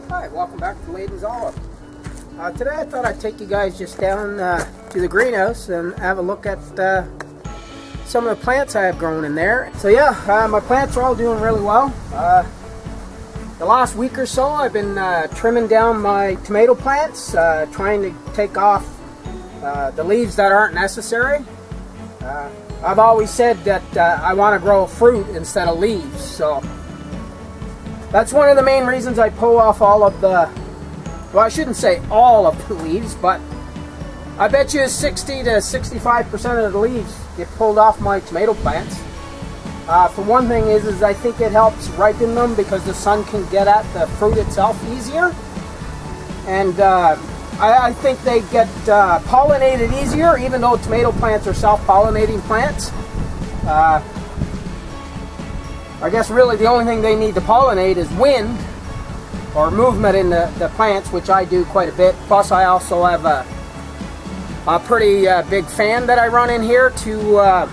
Hi, welcome back to Layden's Olive. Today I thought I'd take you guys just down to the greenhouse and have a look at some of the plants I have grown in there. So yeah, my plants are all doing really well. The last week or so I've been trimming down my tomato plants, trying to take off the leaves that aren't necessary. I've always said that I want to grow fruit instead of leaves, so that's one of the main reasons I pull off all of the, well, I shouldn't say all of the leaves, but I bet you 60 to 65% of the leaves get pulled off my tomato plants. For one thing is I think it helps ripen them because the sun can get at the fruit itself easier. And I think they get pollinated easier, even though tomato plants are self-pollinating plants. I guess really the only thing they need to pollinate is wind or movement in the plants, which I do quite a bit. Plus I also have a pretty big fan that I run in here to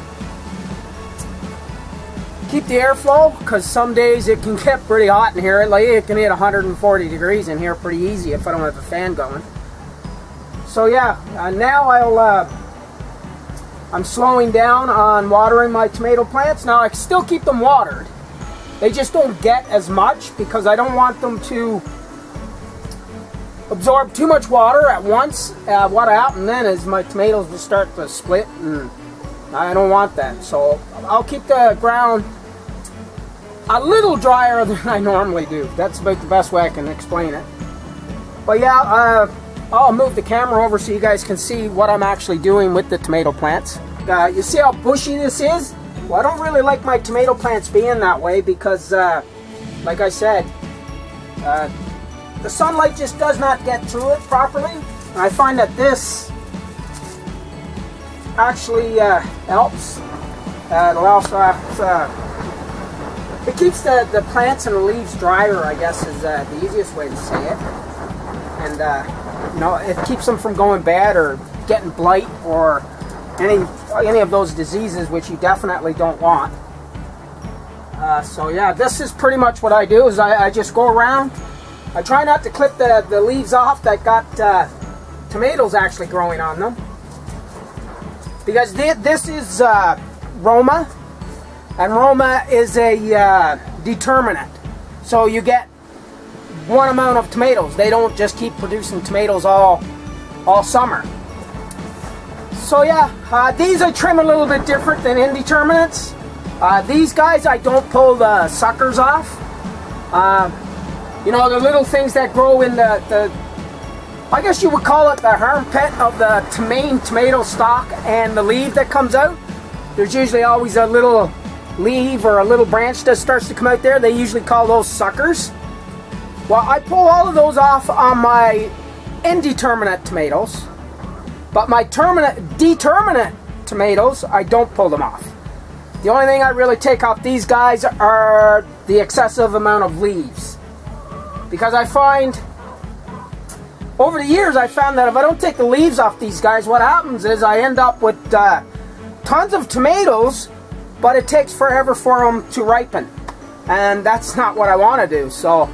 keep the airflow, because some days it can get pretty hot in here. Like it can hit 140 degrees in here pretty easy if I don't have a fan going. So yeah, now I'm slowing down on watering my tomato plants. Now I can still keep them watered. They just don't get as much because I don't want them to absorb too much water at once. What happens then is my tomatoes will start to split, and I don't want that. So I'll keep the ground a little drier than I normally do. That's about the best way I can explain it. But yeah, I'll move the camera over so you guys can see what I'm actually doing with the tomato plants. You see how bushy this is? Well, I don't really like my tomato plants being that way because, like I said, the sunlight just does not get through it properly. And I find that this actually helps. It also it keeps the plants and the leaves drier, I guess is the easiest way to say it. And you know, it keeps them from going bad or getting blight or any of those diseases, which you definitely don't want. So yeah, this is pretty much what I do. Is I just go around. I try not to clip the leaves off that got tomatoes actually growing on them, because this is Roma, and Roma is a determinant. So you get one amount of tomatoes. They don't just keep producing tomatoes all summer. So yeah, these I trim a little bit different than indeterminates. These guys I don't pull the suckers off. You know, the little things that grow in the I guess you would call it the armpit of the main tomato stalk and the leaf that comes out. There's usually always a little leaf or a little branch that starts to come out there. They usually call those suckers. Well, I pull all of those off on my indeterminate tomatoes, but my determinate tomatoes, I don't pull them off. The only thing I really take off these guys are the excessive amount of leaves. Because I find, over the years, I found that if I don't take the leaves off these guys, what happens is I end up with tons of tomatoes, but it takes forever for them to ripen. And that's not what I want to do. So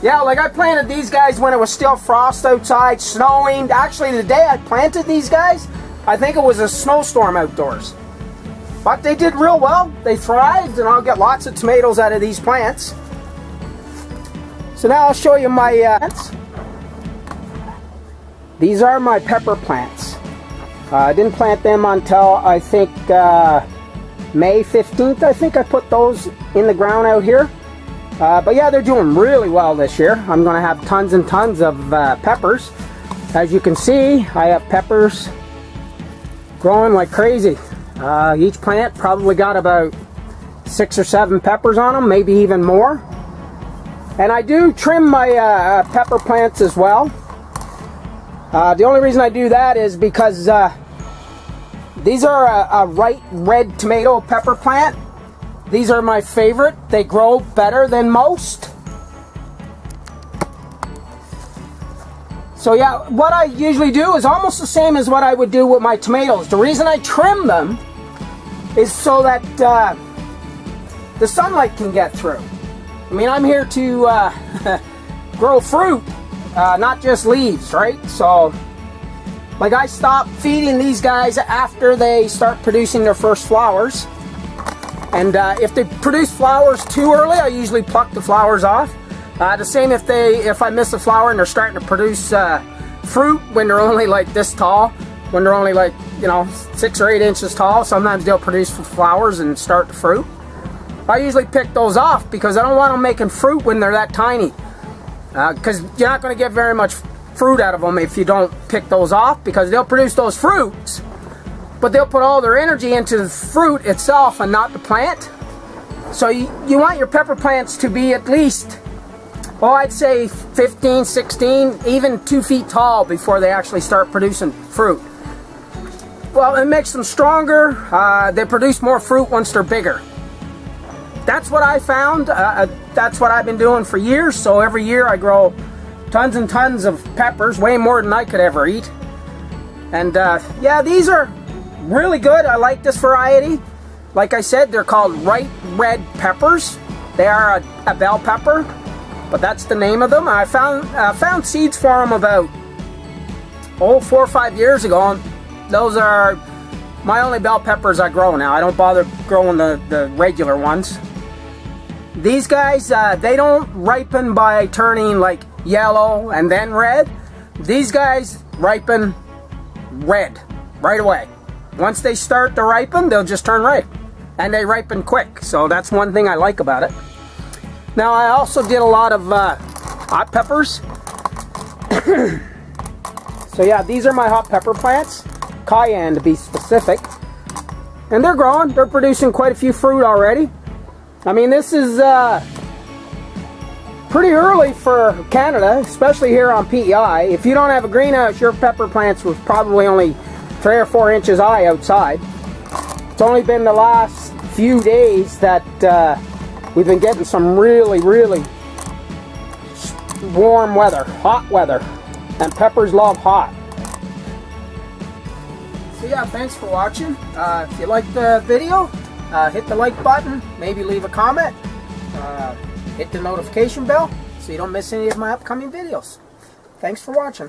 yeah, like I planted these guys when it was still frost outside, snowing. Actually, the day I planted these guys, I think it was a snowstorm outdoors. But they did real well. They thrived, and I'll get lots of tomatoes out of these plants. So now I'll show you my plants. These are my pepper plants. I didn't plant them until I think May 15th. I think I put those in the ground out here. But yeah, they're doing really well this year. I'm going to have tons and tons of peppers. As you can see, I have peppers growing like crazy. Each plant probably got about 6 or 7 peppers on them, maybe even more. And I do trim my pepper plants as well. The only reason I do that is because these are a ripe red tomato pepper plant. These are my favorite. They grow better than most. So yeah, what I usually do is almost the same as what I would do with my tomatoes. The reason I trim them is so that the sunlight can get through. I mean, I'm here to grow fruit, not just leaves, right? So, like, I stop feeding these guys after they start producing their first flowers. And if they produce flowers too early, I usually pluck the flowers off. The same if I miss a flower and they're starting to produce fruit when they're only like this tall, when they're only like, you know, 6 or 8 inches tall. Sometimes they'll produce flowers and start the fruit. I usually pick those off because I don't want them making fruit when they're that tiny. Because you're not going to get very much fruit out of them if you don't pick those off, because they'll produce those fruits, but they'll put all their energy into the fruit itself and not the plant. So you want your pepper plants to be at least, well, I'd say 15, 16, even 2 feet tall before they actually start producing fruit. Well, it makes them stronger. They produce more fruit once they're bigger. That's what I found. That's what I've been doing for years. So every year I grow tons and tons of peppers, way more than I could ever eat. And yeah, these are really good. I like this variety. Like I said, they're called ripe red peppers. They are a bell pepper, but that's the name of them. I found seeds for them about 4 or 5 years ago, and those are my only bell peppers I grow now. I don't bother growing the regular ones. These guys, they don't ripen by turning like yellow and then red. These guys ripen red right away. Once they start to ripen, they'll just turn red, and they ripen quick. So that's one thing I like about it. Now, I also did a lot of hot peppers. So yeah, these are my hot pepper plants, cayenne to be specific, and they're growing. They're producing quite a few fruit already. I mean, this is pretty early for Canada, especially here on PEI. If you don't have a greenhouse, your pepper plants was probably only 3 or 4 inches high outside. It's only been the last few days that we've been getting some really, really warm weather, hot weather, and peppers love hot. So yeah, thanks for watching. If you liked the video, hit the like button, maybe leave a comment, hit the notification bell so you don't miss any of my upcoming videos. Thanks for watching.